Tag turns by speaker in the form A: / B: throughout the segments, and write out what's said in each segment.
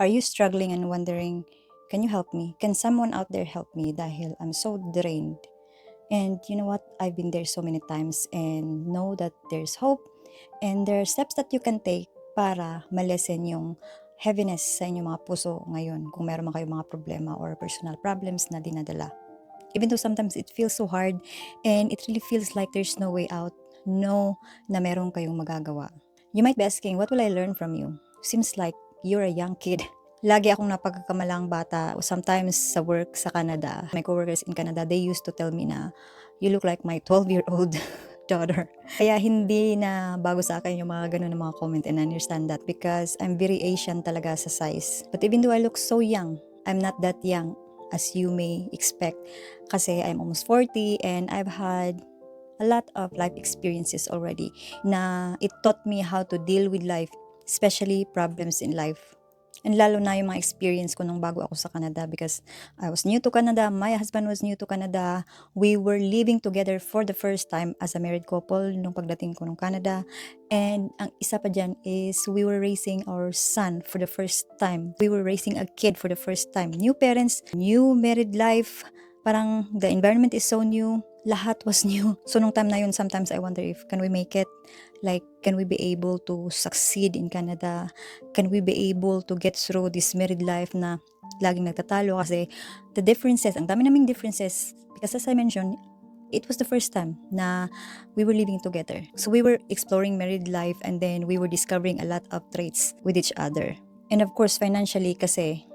A: Are you struggling and wondering, can you help me? Can someone out there help me? Dahil I'm so drained. And you know what? I've been there so many times and know that there's hope and there are steps that you can take para malesen yung heaviness sa inyong mga puso ngayon kung meron man kayong mga problema or personal problems na dinadala. Even though sometimes it feels so hard and it really feels like there's no way out, know na meron kayong magagawa. You might be asking, what will I learn from you? Seems like you're a young kid. Lagi akong napagkakamalang bata. Sometimes sa work sa Canada, my coworkers in Canada, they used to tell me na, you look like my 12-year-old daughter. Kaya hindi na bago sa akin yung mga ganun na mga comment, and I understand that because I'm very Asian talaga sa size. But even though I look so young, I'm not that young as you may expect kasi I'm almost 40 and I've had a lot of life experiences already na it taught me how to deal with life, especially problems in life. And lalo na yung mga experience ko nung bago ako sa Canada because I was new to Canada, my husband was new to Canada, we were living together for the first time as a married couple nung pagdating ko nung Canada. And ang isa pa dyan is we were raising our son for the first time. We were raising a kid for the first time. New parents, new married life, parang the environment is so new, lahat was new. So nung time na yun, sometimes I wonder if can we make it? Like, can we be able to succeed in Canada? Can we be able to get through this married life na laging nagtatalo? Kasi the differences, ang dami naming differences. Because as I mentioned, it was the first time na we were living together. So we were exploring married life and then we were discovering a lot of traits with each other. And of course, financially kasi,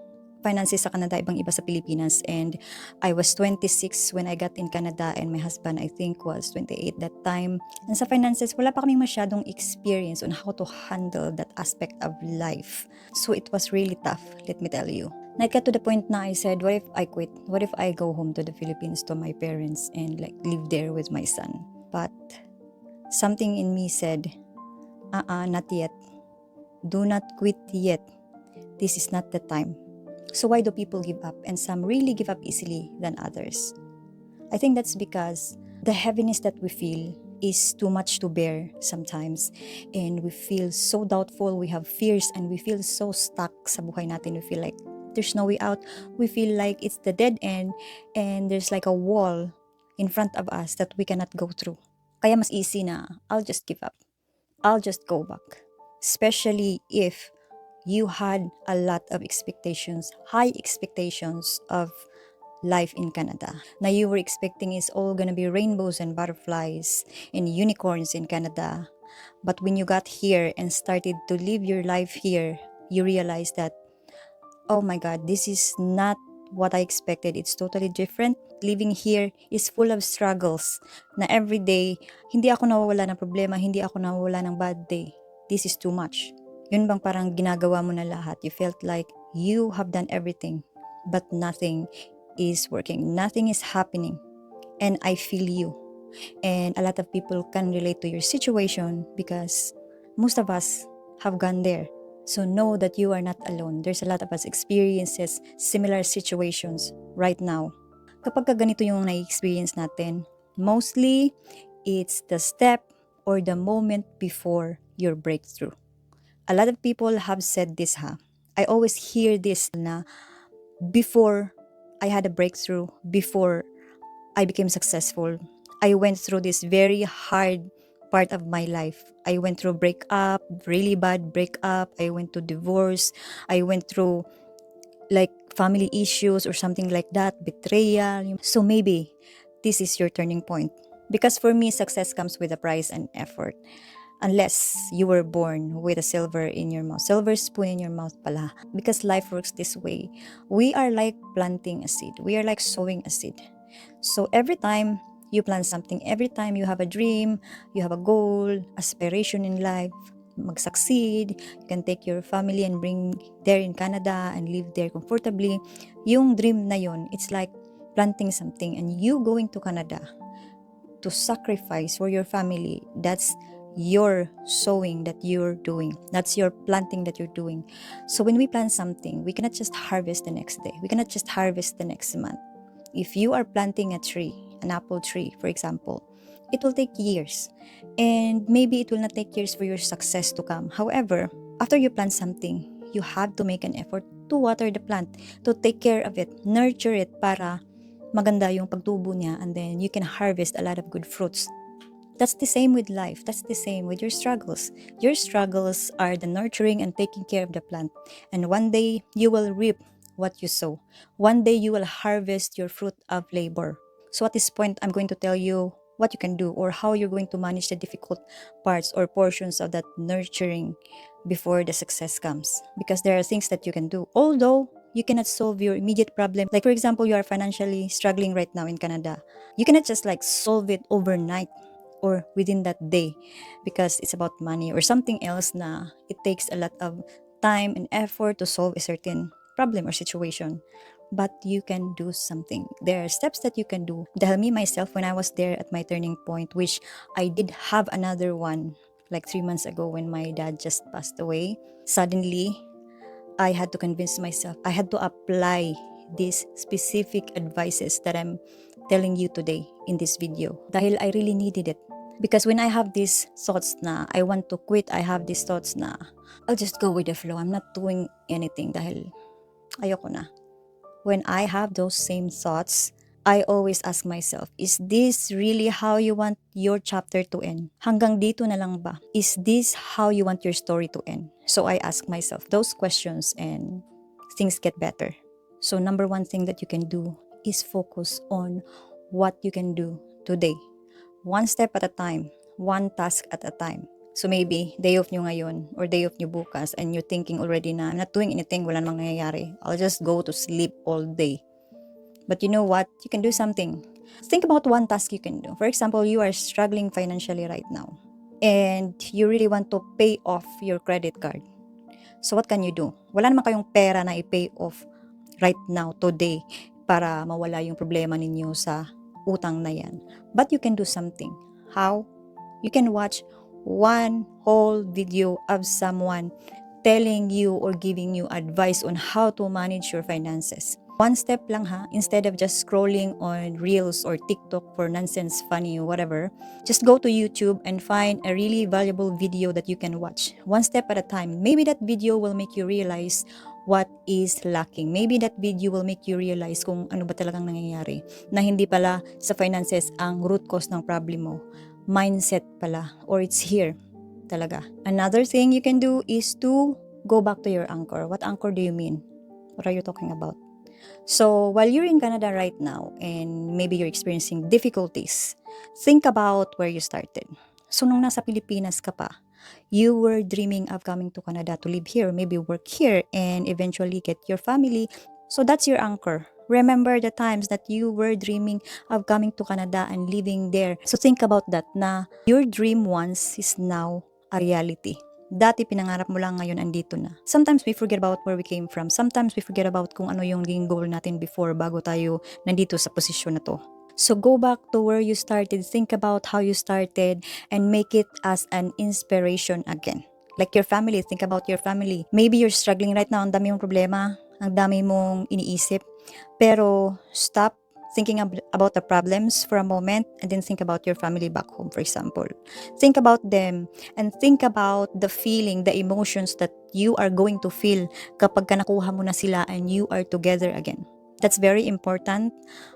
A: finances sa Canada ibang-iba sa Pilipinas, and I was 26 when I got in Canada and my husband I think was 28 that time. And sa finances, wala pa kaming masyadong experience on how to handle that aspect of life. So it was really tough, let me tell you. I got to the point na I said, what if I quit? What if I go home to the Philippines to my parents and like live there with my son? But something in me said, not yet. Do not quit yet. This is not the time. So why do people give up? And some really give up easily than others. I think that's because the heaviness that we feel is too much to bear sometimes. And we feel so doubtful, we have fears, and we feel so stuck sa buhay natin. We feel like there's no way out. We feel like it's the dead end and there's like a wall in front of us that we cannot go through. Kaya mas easy na, I'll just give up. I'll just go back. Especially if you had a lot of expectations, high expectations of life in Canada. Now you were expecting it's all gonna be rainbows and butterflies and unicorns in Canada. But when you got here and started to live your life here, you realized that, oh my God, this is not what I expected. It's totally different. Living here is full of struggles na every day, hindi ako nawawala ng problema, hindi ako nawawala ng bad day. This is too much. Yun bang parang ginagawa mo na lahat? You felt like you have done everything, but nothing is working. Nothing is happening. And I feel you. And a lot of people can relate to your situation because most of us have gone there. So know that you are not alone. There's a lot of us experiences similar situations right now. Kapag ganito yung na-experience natin, mostly it's the step or the moment before your breakthrough. A lot of people have said this, I always hear this na before I had a breakthrough, before I became successful, I went through this very hard part of my life. I went through breakup, really bad breakup. I went to divorce. I went through like family issues or something like that, betrayal. So maybe this is your turning point. Because for me, success comes with a price and effort. Unless you were born with a silver in your mouth, silver spoon in your mouth pala. Because life works this way. We are like planting a seed. We are like sowing a seed. So every time you plant something, every time you have a dream, you have a goal, aspiration in life, mag-succeed, you can take your family and bring there in Canada and live there comfortably. Yung dream na yun, it's like planting something and you going to Canada to sacrifice for your family. That's your sowing that you're doing. That's your planting that you're doing. So when we plant something, we cannot just harvest the next day. We cannot just harvest the next month. If you are planting a tree, an apple tree, for example, it will take years. And maybe it will not take years for your success to come. However, after you plant something, you have to make an effort to water the plant, to take care of it, nurture it para maganda yung pagtubo niya, and then you can harvest a lot of good fruits. That's the same with life. That's the same with your struggles. Your struggles are the nurturing and taking care of the plant. And one day, you will reap what you sow. One day, you will harvest your fruit of labor. So at this point, I'm going to tell you what you can do or how you're going to manage the difficult parts or portions of that nurturing before the success comes. Because there are things that you can do. Although, you cannot solve your immediate problem. Like for example, you are financially struggling right now in Canada. You cannot just like solve it overnight or within that day because it's about money or something else na it takes a lot of time and effort to solve a certain problem or situation. But you can do something. There are steps that you can do. Dahil me myself, when I was there at my turning point, which I did have another one like 3 months ago when my dad just passed away, suddenly I had to convince myself, I had to apply these specific advices that I'm telling you today in this video. Dahil I really needed it. Because when I have these thoughts na I want to quit, I have these thoughts na I'll just go with the flow. I'm not doing anything dahil ayoko na. When I have those same thoughts, I always ask myself, is this really how you want your chapter to end? Hanggang dito na lang ba? Is this how you want your story to end? So I ask myself those questions and things get better. So number one thing that you can do is focus on what you can do today. One step at a time, one task at a time. So maybe, day off nyo ngayon or day off nyo bukas and you're thinking already na I'm not doing anything, wala namang nangyayari. I'll just go to sleep all day. But you know what? You can do something. Think about one task you can do. For example, you are struggling financially right now and you really want to pay off your credit card. So what can you do? Wala naman kayong pera na i-pay off right now, today, para mawala yung problema ninyo sa utang na yan. But you can do something. How? You can watch one whole video of someone telling you or giving you advice on how to manage your finances. One step lang ha, instead of just scrolling on Reels or TikTok for nonsense, funny, whatever, just go to YouTube and find a really valuable video that you can watch. One step at a time. Maybe that video will make you realize what is lacking. Maybe that video will make you realize kung ano ba talagang nangyayari. Na hindi pala sa finances ang root cause ng problem mo. Mindset pala, or it's here talaga. Another thing you can do is to go back to your anchor. What anchor do you mean? What are you talking about? So, while you're in Canada right now and maybe you're experiencing difficulties, think about where you started. So, nung nasa Pilipinas ka pa, you were dreaming of coming to Canada to live here, maybe work here, and eventually get your family. So, that's your anchor. Remember the times that you were dreaming of coming to Canada and living there. So think about that na your dream once is now a reality. Dati pinangarap mo lang, ngayon andito na. Sometimes we forget about where we came from. Sometimes we forget about kung ano yung naging goal natin before bago tayo nandito sa posisyon na to. So go back to where you started. Think about how you started and make it as an inspiration again. Like your family, think about your family. Maybe you're struggling right now, ang dami mong problema, ang dami mong iniisip. Pero stop thinking about the problems for a moment and then think about your family back home, for example. Think about them and think about the feeling, the emotions that you are going to feel kapag nakuha mo na sila and you are together again. That's very important.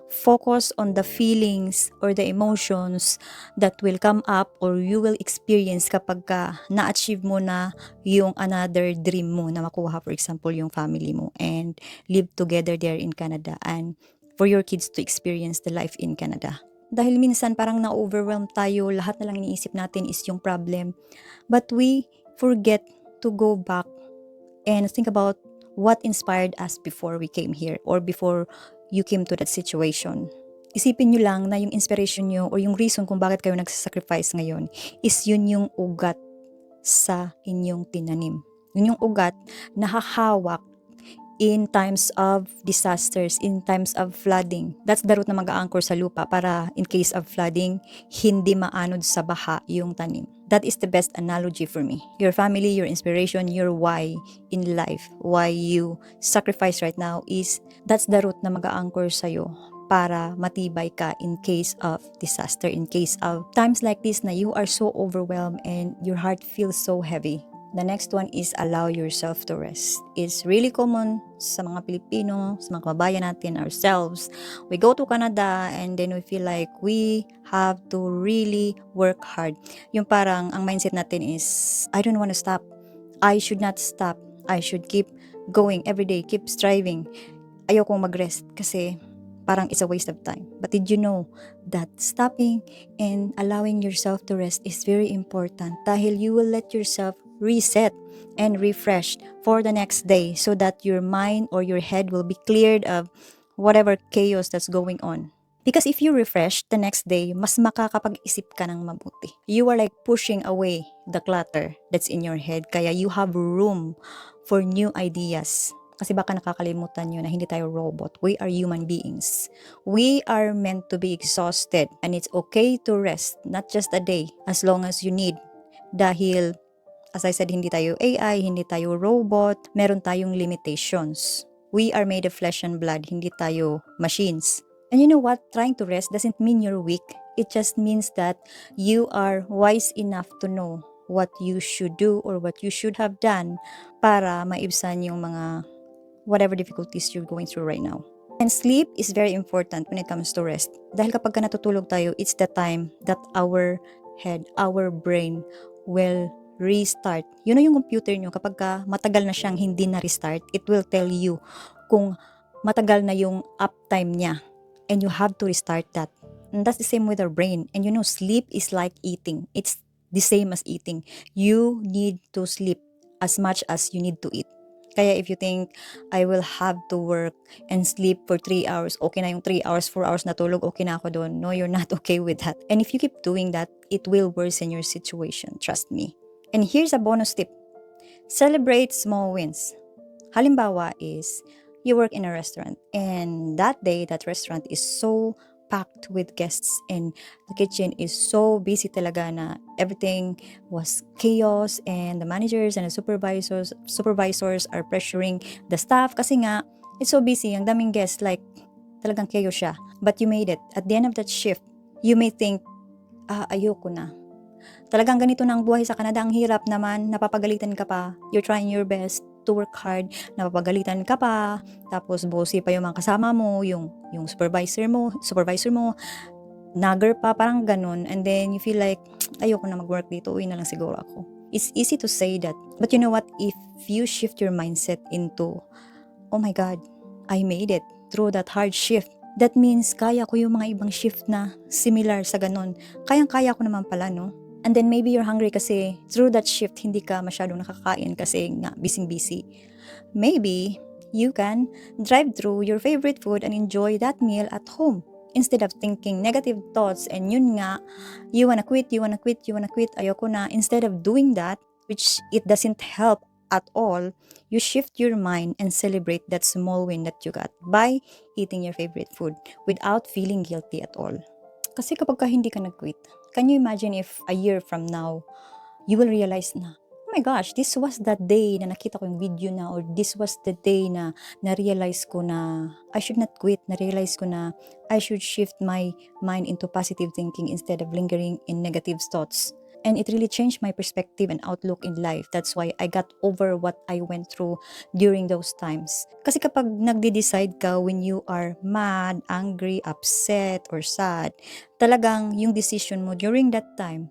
A: Focus on the feelings or the emotions that will come up or you will experience kapag na-achieve mo na yung another dream mo na makuha, for example, yung family mo and live together there in Canada and for your kids to experience the life in Canada. Dahil minsan parang na-overwhelm tayo, lahat na lang iniisip natin is yung problem. But we forget to go back and think about what inspired us before we came here or before you came to that situation. Isipin nyo lang na yung inspiration nyo or yung reason kung bakit kayo nagsasacrifice ngayon is yun yung ugat sa inyong tinanim. Yun yung ugat na hahawak in times of disasters, in times of flooding. That's the root na mag-a-anchor sa lupa para in case of flooding, hindi maanod sa baha yung tanim. That is the best analogy for me. Your family, your inspiration, your why in life, why you sacrifice right now is, that's the root na mag-a-anchor sa'yo para matibay ka in case of disaster, in case of times like this na you are so overwhelmed and your heart feels so heavy. The next one is allow yourself to rest. It's really common sa mga Pilipino, sa mga kababayan natin, ourselves. We go to Canada and then we feel like we have to really work hard. Yung parang ang mindset natin is, I don't want to stop. I should not stop. I should keep going every day, keep striving. Ayokong mag-rest kasi parang it's a waste of time. But did you know that stopping and allowing yourself to rest is very important dahil you will let yourself reset and refresh for the next day so that your mind or your head will be cleared of whatever chaos that's going on. Because if you refresh the next day, mas makakapag-isip ka ng mabuti. You are like pushing away the clutter that's in your head. Kaya you have room for new ideas. Kasi baka nakakalimutan nyo na hindi tayo robot. We are human beings. We are meant to be exhausted. And it's okay to rest, not just a day, as long as you need. Dahil, as I said, hindi tayo AI, hindi tayo robot. Meron tayong limitations. We are made of flesh and blood, hindi tayo machines. And you know what? Trying to rest doesn't mean you're weak. It just means that you are wise enough to know what you should do or what you should have done para maibsan yung mga whatever difficulties you're going through right now. And sleep is very important when it comes to rest. Dahil kapag natutulog tayo, it's the time that our head, our brain will restart. Yun na yung computer nyo. Kapag matagal na siyang hindi na-restart, it will tell you kung matagal na yung uptime niya. And you have to restart that. And that's the same with our brain. And you know, sleep is like eating. It's the same as eating. You need to sleep as much as you need to eat. Kaya if you think, I will have to work and sleep for 3 hours, okay na yung 3 hours, 4 hours na tulog, okay na ako doon. No, you're not okay with that. And if you keep doing that, it will worsen your situation. Trust me. And here's a bonus tip. Celebrate small wins. Halimbawa is, you work in a restaurant and that day, that restaurant is so packed with guests and the kitchen is so busy talaga na everything was chaos and the managers and the supervisors are pressuring the staff kasi nga it's so busy, ang daming guests, like talagang chaos siya. But you made it. At the end of that shift, you may think, ayoko na. Talagang ganito na ang buhay sa Canada, ang hirap naman, napapagalitan ka pa, you're trying your best to work hard, napapagalitan ka pa, tapos bossy pa yung mga kasama mo, yung supervisor mo, nagger pa, parang ganun, and then you feel like, ayoko na mag-work dito, uwi na lang siguro ako. It's easy to say that, but you know what, if you shift your mindset into, oh my God, I made it through that hard shift, that means kaya ko yung mga ibang shift na similar sa ganun, kayang-kaya ko naman pala, no? And then maybe you're hungry kasi through that shift, hindi ka masyadong nakakain kasi nga busy. Maybe you can drive through your favorite food and enjoy that meal at home. Instead of thinking negative thoughts and yun nga, you wanna quit, ayoko na. Instead of doing that, which it doesn't help at all, you shift your mind and celebrate that small win that you got by eating your favorite food without feeling guilty at all. Kasi kapag hindi ka nag-quit, can you imagine if a year from now, you will realize na, oh my gosh, this was that day na nakita ko yung video na, or this was the day na na-realize ko na I should not quit, na-realize ko na I should shift my mind into positive thinking instead of lingering in negative thoughts. And it really changed my perspective and outlook in life. That's why I got over what I went through during those times. Kasi kapag nagde-decide ka when you are mad, angry, upset, or sad, talagang yung decision mo during that time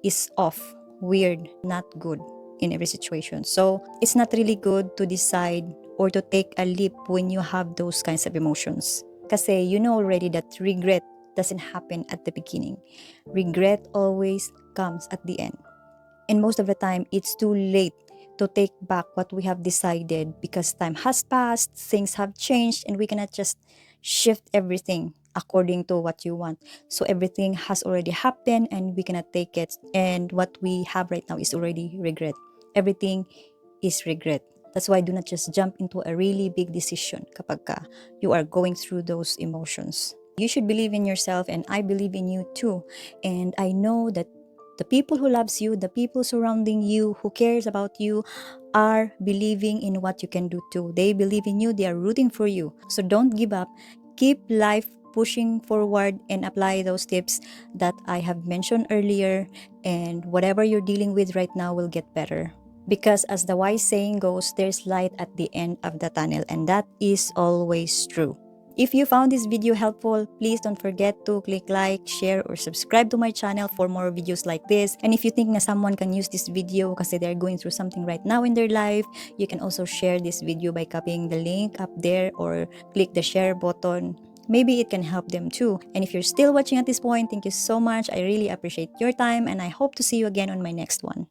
A: is off, weird, not good in every situation. So, it's not really good to decide or to take a leap when you have those kinds of emotions. Kasi you know already that regret doesn't happen at the beginning. Regret always comes at the end. And most of the time, it's too late to take back what we have decided because time has passed, things have changed, and we cannot just shift everything according to what you want. So everything has already happened and we cannot take it. And what we have right now is already regret. Everything is regret. That's why do not just jump into a really big decision kapag you are going through those emotions. You should believe in yourself, and I believe in you too. And I know that the people who loves you, the people surrounding you, who cares about you, are believing in what you can do too. They believe in you, they are rooting for you. So don't give up. Keep life pushing forward and apply those tips that I have mentioned earlier, and whatever you're dealing with right now will get better. Because as the wise saying goes, there's light at the end of the tunnel, and that is always true. If you found this video helpful, please don't forget to click like, share, or subscribe to my channel for more videos like this. And if you think na someone can use this video kasi they're going through something right now in their life, you can also share this video by copying the link up there or click the share button. Maybe it can help them too. And if you're still watching at this point, thank you so much. I really appreciate your time, and I hope to see you again on my next one.